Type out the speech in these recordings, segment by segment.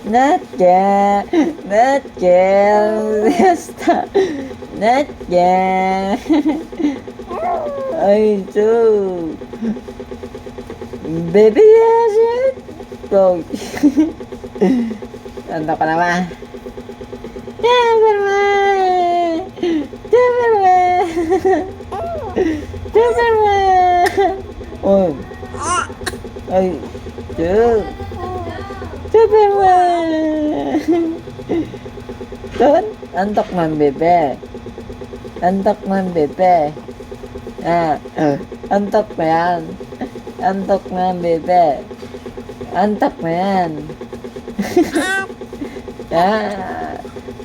Not yet. Not yet. Basta. Not yet. Ay, so. Baby, yes, it. Go. Ano ka naman? Superman! Superman! Superman! Oh. Ay, dude. Superman! Doon, antok man, bebe. Antok man, bebe. Antok na yan. Antok na yan, bebe. Antok na yan.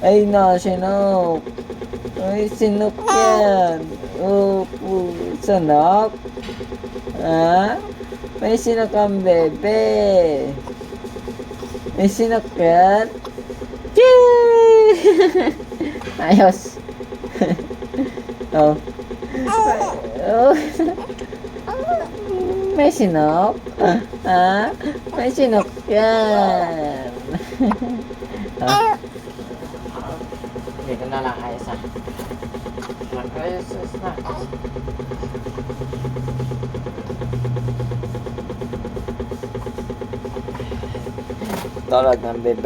Ay, no, sinok. Ay, sinok yan. Oh, sinok. May sinok ang bebe. May sinok yan. Ayos. Oh. Oh. May sinok. May sinok yan. Hindi ko na lang ayos Ayos na. Tawag ng bebe.